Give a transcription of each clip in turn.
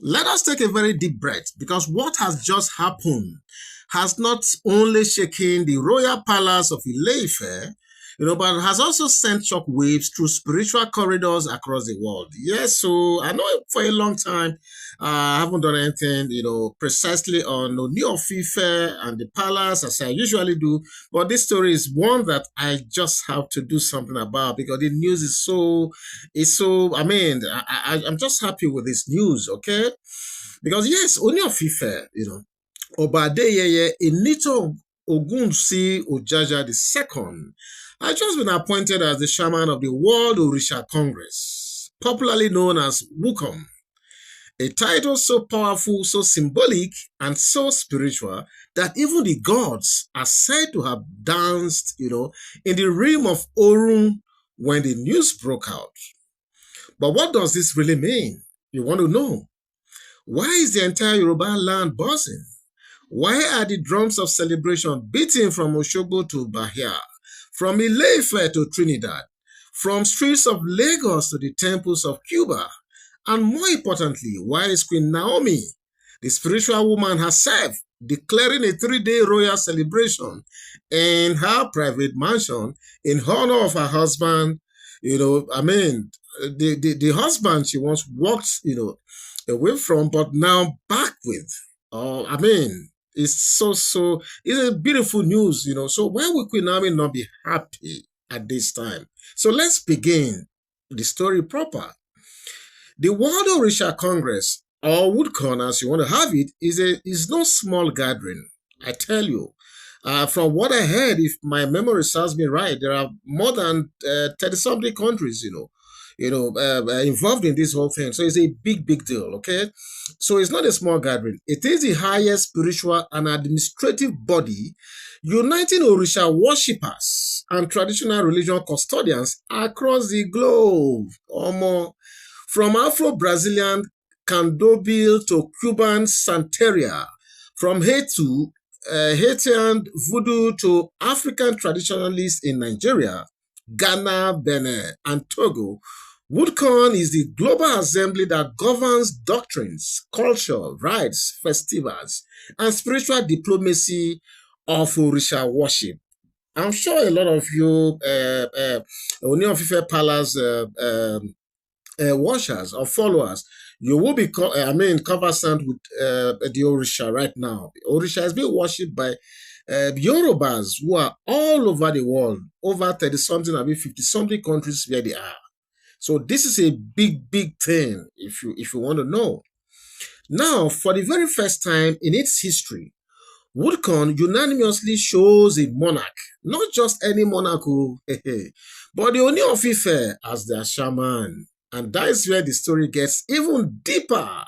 Let us take a very deep breath because what has just happened has not only shaken the royal palace of Ile-Ife, but has also sent shock waves through spiritual corridors across the world. Yes, so I know for a long time I haven't done anything, precisely on Ooni of Ife and the palace as I usually do, but this story is one that I just have to do something about because the news is so. I'm just happy with this news, okay? Because yes, Ooni of Ife, Oba Adeyeye Enito Ogunsi Ojaja II has just been appointed as the chairman of the World Orisha Congress, popularly known as WOOCON, a title so powerful, so symbolic, and so spiritual that even the gods are said to have danced, in the realm of Orun when the news broke out. But what does this really mean? You want to know? Why is the entire Yoruba land buzzing? Why are the drums of celebration beating from Oshogbo to Bahia, from Ile-Ife to Trinidad, from streets of Lagos to the temples of Cuba? And more importantly, why is Queen Naomi, the spiritual woman herself, declaring a 3-day royal celebration in her private mansion in honor of her husband? The husband she once walked, away from, but now back with. It's it's a beautiful news, So why would Queen Naomi not be happy at this time? So let's begin the story proper. The World Orisha Congress, or WOOCON as you want to have it, is no small gathering. I tell you. From what I heard, if my memory serves me right, there are more than 30-something countries, involved in this whole thing. So it's a big, big deal, okay? So it's not a small gathering. It is the highest spiritual and administrative body uniting Orisha worshippers and traditional religion custodians across the globe. From Afro-Brazilian candomblé to Cuban Santeria, from Haitian voodoo to African traditionalists in Nigeria, Ghana, Benin, and Togo, WOOCON is the global assembly that governs doctrines, culture, rites, festivals, and spiritual diplomacy of Orisha worship. I'm sure a lot of you, Ooni of Ife Palace watchers or followers, you will be, conversant with the Orisha right now. Orisha is being worshipped by Yorubas who are all over the world, over 30-something, 50-something countries where they are. So this is a big, big thing if you want to know. Now, for the very first time in its history, WOOCON unanimously shows a monarch, not just any monarch, but the Ooni of Ife as their shaman. And that is where the story gets even deeper.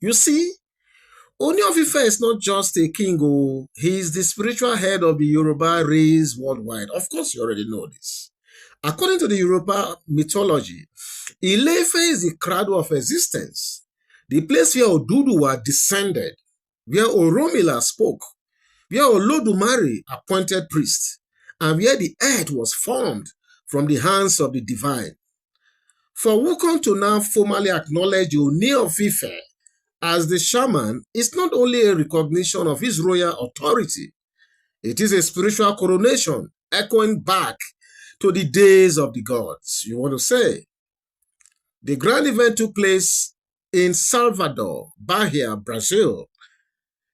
You see, Ooni of Ife is not just a king, he is the spiritual head of the Yoruba race worldwide. Of course, you already know this. According to the Yoruba mythology, Ile-Ife is the cradle of existence, the place where Oduduwa descended, where Oromila spoke, where Olodumare appointed priests, and where the earth was formed from the hands of the divine. For WOOCON to now formally acknowledge Ooni of Ife as the shaman is not only a recognition of his royal authority, it is a spiritual coronation echoing back to the days of the gods, you want to say. The grand event took place in Salvador, Bahia, Brazil,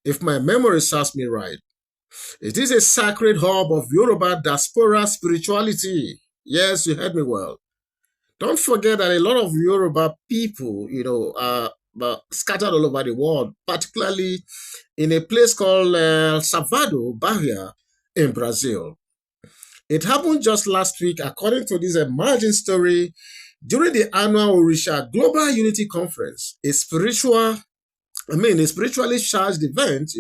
if my memory serves me right. It is a sacred hub of Yoruba diaspora spirituality. Yes, you heard me well. Don't forget that a lot of Yoruba people, are scattered all over the world, particularly in a place called Salvador, Bahia, in Brazil. It happened just last week, according to this emerging story, during the annual Orisha Global Unity Conference, a spiritually charged event,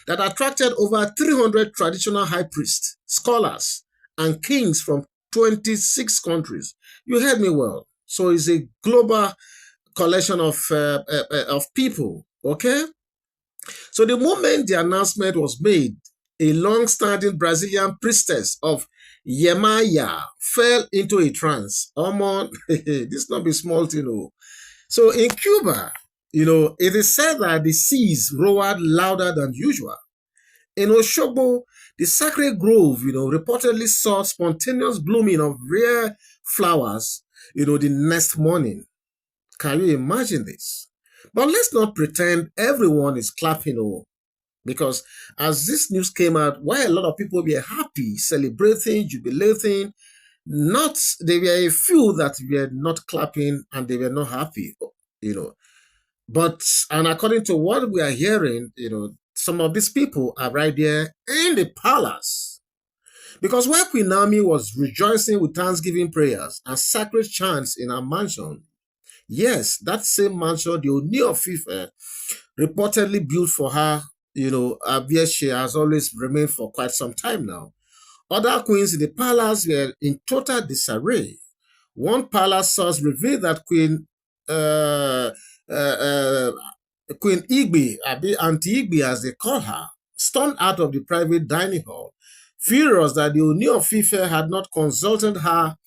that attracted over 300 traditional high priests, scholars, and kings from 26 countries. You heard me well. So it's a global collection of people, okay? So the moment the announcement was made, a long-standing Brazilian priestess of Yemaya fell into a trance. This not be small thing. So in Cuba, It is said that the seas roared louder than usual. In Oshogbo, the sacred grove, reportedly saw spontaneous blooming of rare flowers, the next morning. Can you imagine this? But let's not pretend everyone is clapping, because as this news came out, while a lot of people were happy, celebrating, jubilating, there were a few that were not clapping and they were not happy, But, and according to what we are hearing, some of these people are right there in the palace. Because while Queen Naomi was rejoicing with thanksgiving prayers and sacred chants in her mansion, yes, that same mansion, the Ooni of Ife, reportedly built for her, where she has always remained for quite some time now. Other queens in the palace were in total disarray. One palace source revealed that uh, uh, uh, Queen Igbe, Auntie Igbe as they call her, stormed out of the private dining hall, furious that the Ooni of Ife had not consulted her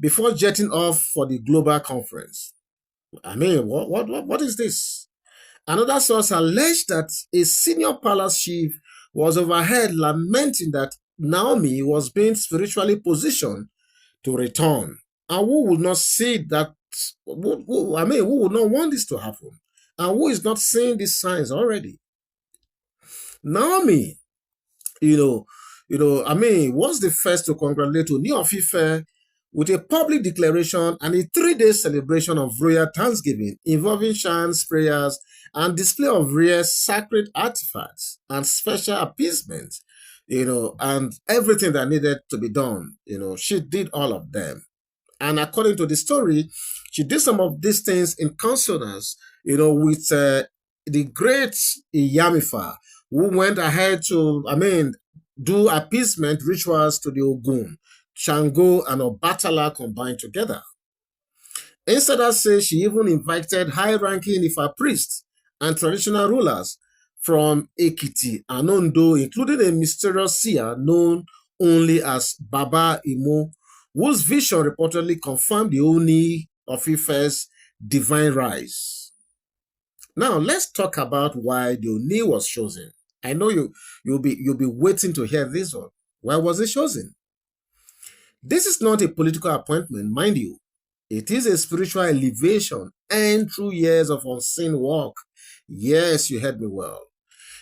before jetting off for the global conference. I mean, what is this? Another source alleged that a senior palace chief was overheard lamenting that Naomi was being spiritually positioned to return. And who would not see that? Who would not want this to happen? And who is not seeing these signs already? Naomi, was the first to congratulate Ooni of Ife with a public declaration and a 3-day celebration of royal thanksgiving involving chants, prayers, and display of rare sacred artifacts and special appeasement, and everything that needed to be done. She did all of them. And according to the story, she did some of these things in consonance, with the great Iyamifa, who went ahead to, do appeasement rituals to the Ogun, Shango, and Obatala combined together. Instead, says she even invited high-ranking Ifa priests and traditional rulers from Ekiti and Ondo, including a mysterious seer known only as Baba Imo, whose vision reportedly confirmed the Ooni of Ife's divine rise. Now, let's talk about why the Ooni was chosen. I know you'll be waiting to hear this one. Why was he chosen? This is not a political appointment, mind you. It is a spiritual elevation and through years of unseen work. Yes, you heard me well.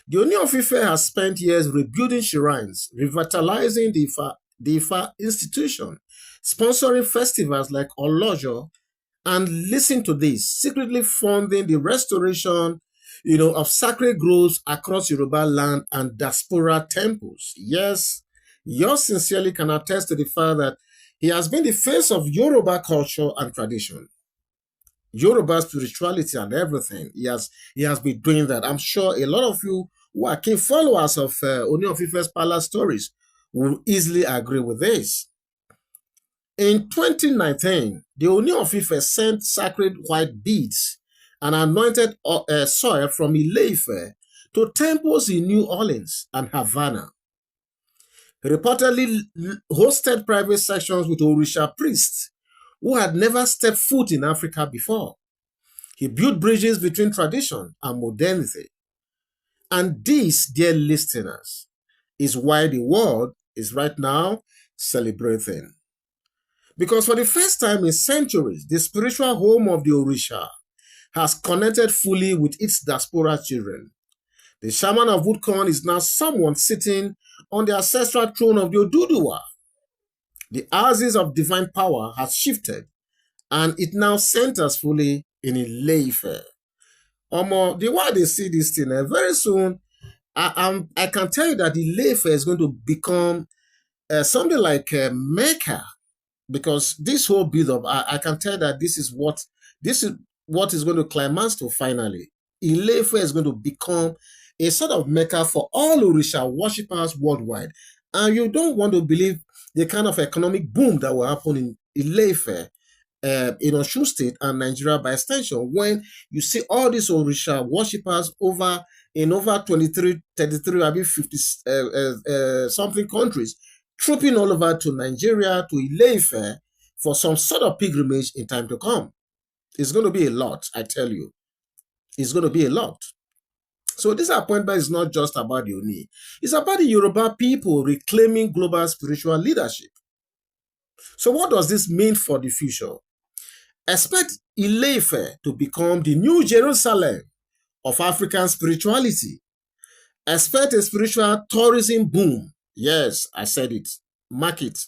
The Ooni of Ife has spent years rebuilding shrines, revitalizing the Ifa institution, sponsoring festivals like Olojo, and listen to this, secretly funding the restoration, of sacred groves across Yoruba land and diaspora temples. Yes, yours sincerely can attest to the fact that he has been the face of Yoruba culture and tradition, Yoruba spirituality and everything. He has been doing that. I'm sure a lot of you who are keen followers of Ooni of Ife's palace stories will easily agree with this. In 2019, the Ooni of Ife sent sacred white beads and anointed soil from Ile-Ife to temples in New Orleans and Havana. He reportedly hosted private sessions with Orisha priests who had never stepped foot in Africa before. He built bridges between tradition and modernity. And this, dear listeners, is why the world is right now celebrating. Because for the first time in centuries, the spiritual home of the Orisha has connected fully with its diaspora children. The shaman of WOOCON is now someone sitting on the ancestral throne of the Oduduwa. The axis of divine power has shifted, and it now centers fully in Ile-Ife. The way they see this thing, very soon, I can tell you that Ile-Ife is going to become something like Mecca, because this whole build-up, I can tell that this is what is going to climax to finally. Ile-Ife is going to become a sort of Mecca for all Orisha worshippers worldwide. And you don't want to believe the kind of economic boom that will happen in Ile-Ife, in Osun State and Nigeria by extension, when you see all these Orisha worshippers over 23, 33, maybe 50 something countries, trooping all over to Nigeria, to Ile-Ife, for some sort of pilgrimage in time to come. It's going to be a lot, I tell you. It's going to be a lot. So this appointment is not just about the Oni. It's about the Yoruba people reclaiming global spiritual leadership. So what does this mean for the future? Expect Ile-Ife to become the new Jerusalem of African spirituality. Expect a spiritual tourism boom. Yes, I said it. Mark it.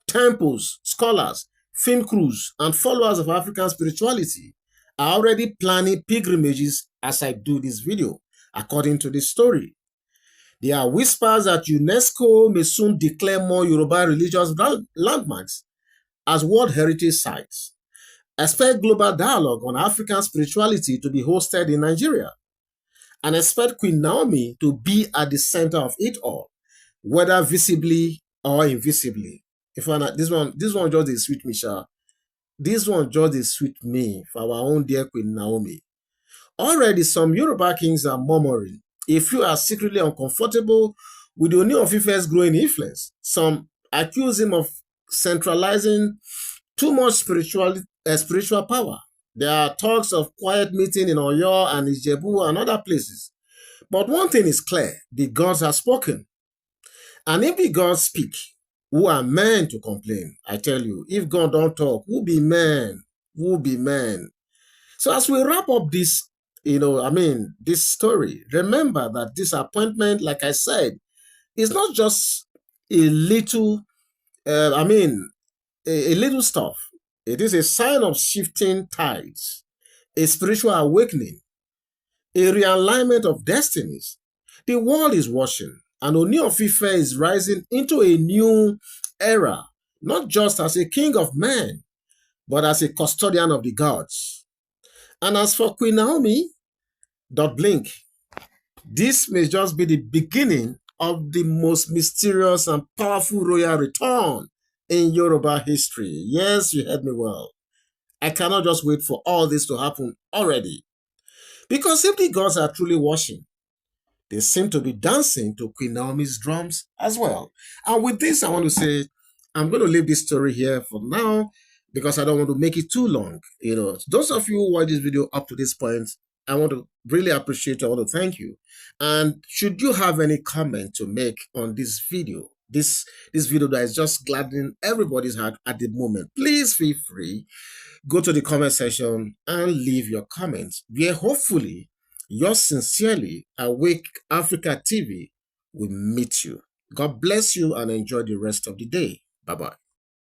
Temples, scholars, film crews, and followers of African spirituality are already planning pilgrimages as I do this video, according to this story. There are whispers that UNESCO may soon declare more Yoruba religious landmarks as World Heritage Sites. Expect global dialogue on African spirituality to be hosted in Nigeria. And expect Queen Naomi to be at the center of it all, whether visibly or invisibly. If this one just is sweet me, sha. This one just is sweet me for our own dear Queen Naomi. Already, some Yoruba kings are murmuring. If you are secretly uncomfortable with the Ooni of Ife's growing influence, some accuse him of centralizing too much spiritual power. There are talks of quiet meeting in Oyo and Ijebu and other places. But one thing is clear, the gods have spoken. And if the gods speak, who are men to complain? I tell you, if God don't talk, who be men? Who be men? So as we wrap up this, this story, remember that this appointment, like I said, is not just a little, a little stuff. It is a sign of shifting tides, a spiritual awakening, a realignment of destinies. The world is watching, and Ooni of Ife is rising into a new era, not just as a king of men, but as a custodian of the gods. And as for Queen Naomi, don't blink. This may just be the beginning of the most mysterious and powerful royal return in Yoruba history. Yes, you heard me well. I cannot just wait for all this to happen already. Because if the gods are truly watching, they seem to be dancing to Queen Naomi's drums as well. And with this, I want to say, I'm going to leave this story here for now because I don't want to make it too long. Those of you who watch this video up to this point, I want to really appreciate you. I want to thank you. And should you have any comment to make on this video, this video that is just gladdening everybody's heart at the moment, please feel free. Go to the comment section and leave your comments, where hopefully yours sincerely, Awake Africa TV, will meet you. God bless you and enjoy the rest of the day. Bye-bye.